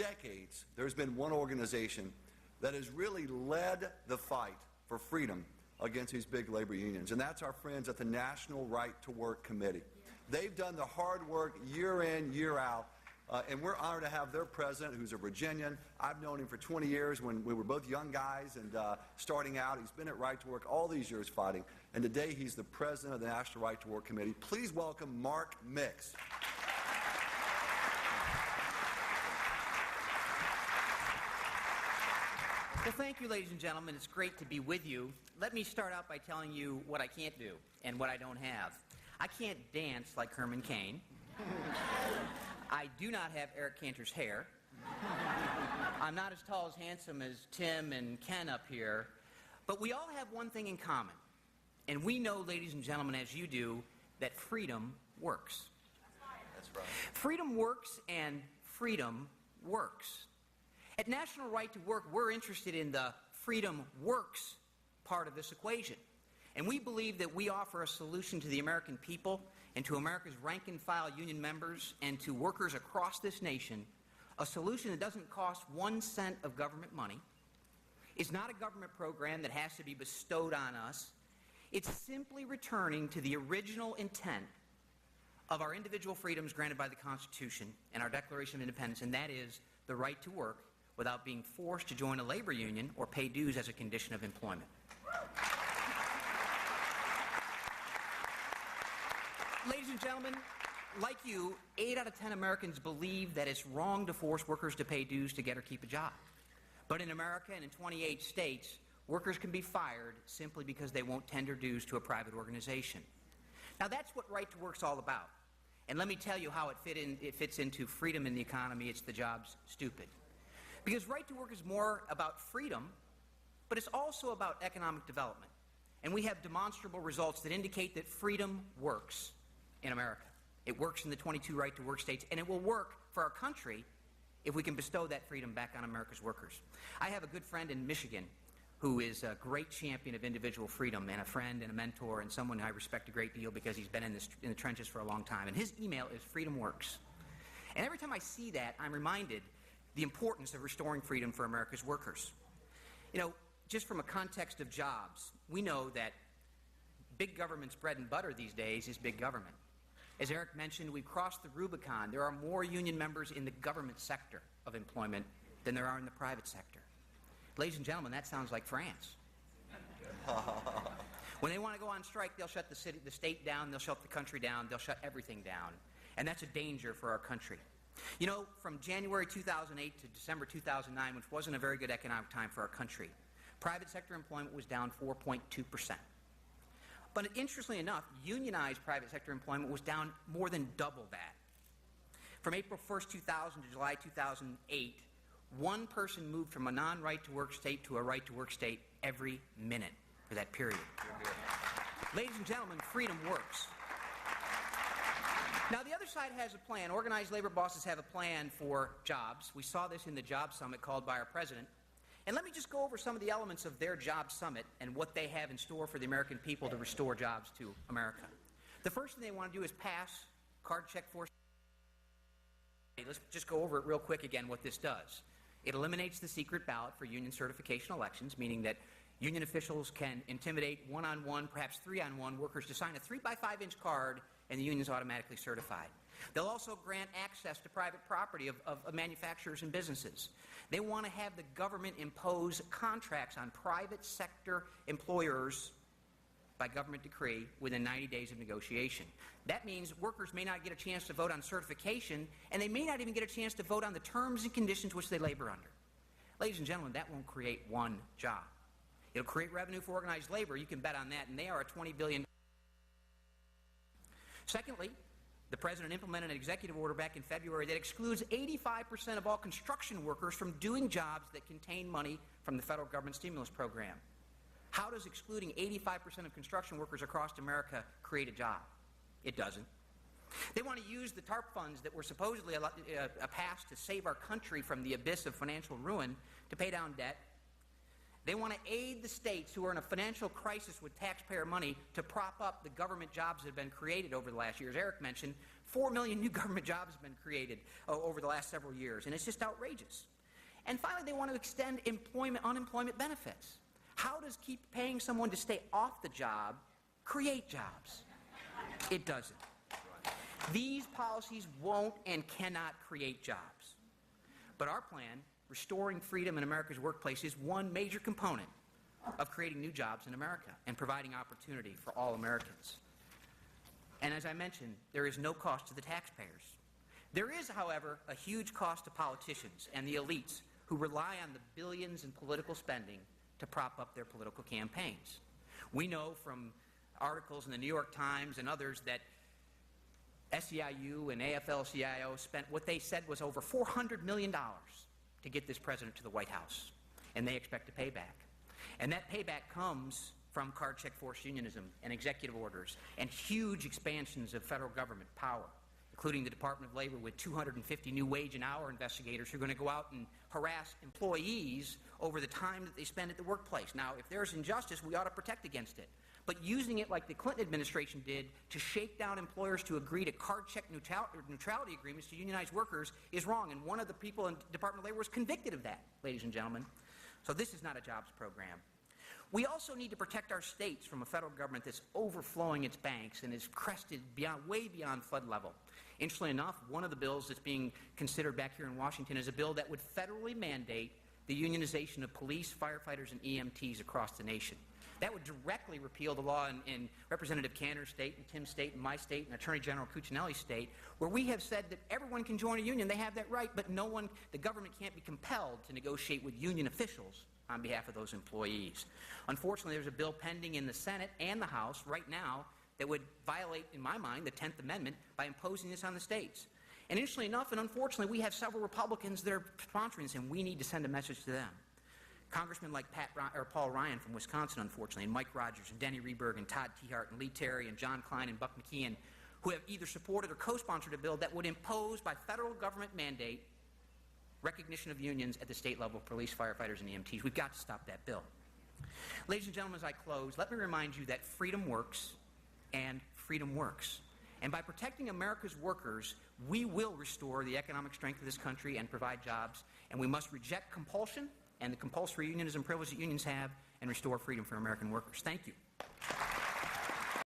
decades, there's been one organization that has really led the fight for freedom against these big labor unions, and that's our friends at the National Right to Work Committee. They've done the hard work year in, year out, and we're honored to have their president, who's a Virginian. I've known him for 20 years when we were both young guys and starting out. He's been at Right to Work all these years fighting, and today he's the president of the National Right to Work Committee. Please welcome Mark Mix. Well, thank you, ladies and gentlemen. It's great to be with you. Let me start out by telling you what I can't do and what I don't have. I can't dance like Herman Cain. I do not have Eric Cantor's hair. I'm not as tall as handsome as Tim and Ken up here. But we all have one thing in common. And we know, ladies and gentlemen, as you do, that freedom works. That's right. Freedom works, and freedom works. At National Right to Work, we're interested in the freedom works part of this equation. And we believe that we offer a solution to the American people and to America's rank-and-file union members and to workers across this nation, a solution that doesn't cost 1 cent of government money. It's not a government program that has to be bestowed on us. It's simply returning to the original intent of our individual freedoms granted by the Constitution and our Declaration of Independence, and that is the right to work without being forced to join a labor union or pay dues as a condition of employment. Ladies and gentlemen, like you, 8 out of 10 Americans believe that it's wrong to force workers to pay dues to get or keep a job. But in America and in 28 states, workers can be fired simply because they won't tender dues to a private organization. Now, that's what Right to Work's all about. And let me tell you how it fits into freedom in the economy. It's the job's stupid. Because Right to Work is more about freedom, but it's also about economic development. And we have demonstrable results that indicate that freedom works in America. It works in the 22 Right to Work states, and it will work for our country if we can bestow that freedom back on America's workers. I have a good friend in Michigan who is a great champion of individual freedom, and a friend and a mentor and someone I respect a great deal because he's been in the trenches for a long time. And his email is Freedom Works. And every time I see that, I'm reminded the importance of restoring freedom for America's workers. You know, just from a context of jobs, we know that big government's bread and butter these days is big government. As Eric mentioned, we've crossed the Rubicon. There are more union members in the government sector of employment than there are in the private sector. Ladies and gentlemen, that sounds like France. When they want to go on strike, they'll shut the state down, they'll shut the country down, they'll shut everything down. And that's a danger for our country. You know, from January 2008 to December 2009, which wasn't a very good economic time for our country, private sector employment was down 4.2%. But interestingly enough, unionized private sector employment was down more than double that. From April 1st, 2000 to July 2008, one person moved from a non-right to work state to a right to work state every minute for that period. Ladies and gentlemen, freedom works. Now, the other side has a plan. Organized labor bosses have a plan for jobs. We saw this in the job summit called by our president. And let me just go over some of the elements of their job summit and what they have in store for the American people to restore jobs to America. The first thing they want to do is pass card check force. Let's just go over it real quick again, what this does. It eliminates the secret ballot for union certification elections, meaning that union officials can intimidate one-on-one, perhaps three-on-one workers to sign a 3-by-5-inch card, and the union's automatically certified. They'll also grant access to private property of manufacturers and businesses. They want to have the government impose contracts on private sector employers by government decree within 90 days of negotiation. That means workers may not get a chance to vote on certification, and they may not even get a chance to vote on the terms and conditions which they labor under. Ladies and gentlemen, that won't create one job. It'll create revenue for organized labor. You can bet on that, and they are a $20 billion. Secondly, the president implemented an executive order back in February that excludes 85% of all construction workers from doing jobs that contain money from the federal government stimulus program. How does excluding 85% of construction workers across America create a job? It doesn't. They want to use the TARP funds that were supposedly passed to save our country from the abyss of financial ruin to pay down debt. They want to aid the states who are in a financial crisis with taxpayer money to prop up the government jobs that have been created over the last years. Eric mentioned 4 million new government jobs have been created over the last several years, and it's just outrageous. And finally, they want to extend unemployment benefits. How does keep paying someone to stay off the job create jobs? It doesn't. These policies won't and cannot create jobs. But our plan, restoring freedom in America's workplace, is one major component of creating new jobs in America and providing opportunity for all Americans. And as I mentioned, there is no cost to the taxpayers. There is, however, a huge cost to politicians and the elites who rely on the billions in political spending to prop up their political campaigns. We know from articles in the New York Times and others that SEIU and AFL-CIO spent what they said was over $400 million to get this president to the White House, and they expect a payback. And that payback comes from card check force unionism and executive orders and huge expansions of federal government power, including the Department of Labor with 250 new wage and hour investigators who are going to go out and harass employees over the time that they spend at the workplace. Now, if there's injustice, we ought to protect against it. But using it like the Clinton administration did to shake down employers to agree to card check neutrality agreements to unionize workers is wrong. And one of the people in the Department of Labor was convicted of that, ladies and gentlemen. So this is not a jobs program. We also need to protect our states from a federal government that's overflowing its banks and is crested way beyond flood level. Interestingly enough, one of the bills that's being considered back here in Washington is a bill that would federally mandate the unionization of police, firefighters, and EMTs across the nation. That would directly repeal the law in Representative Cantor's state, and Tim's state, and my state, and Attorney General Cuccinelli's state, where we have said that everyone can join a union. They have that right, but the government can't be compelled to negotiate with union officials on behalf of those employees. Unfortunately, there's a bill pending in the Senate and the House right now that would violate, in my mind, the 10th Amendment by imposing this on the states. And interestingly enough, and unfortunately, we have several Republicans that are sponsoring this, and we need to send a message to them. Congressmen like Paul Ryan from Wisconsin, unfortunately, and Mike Rogers, and Denny Rehberg, and Todd Tiahrt, and Lee Terry, and John Klein, and Buck McKeon, who have either supported or co-sponsored a bill that would impose, by federal government mandate, recognition of unions at the state level of police, firefighters, and EMTs. We've got to stop that bill. Ladies and gentlemen, as I close, let me remind you that freedom works, and freedom works. And by protecting America's workers, we will restore the economic strength of this country and provide jobs, and we must reject compulsion and the compulsory unionism privilege that unions have and restore freedom for American workers. Thank you.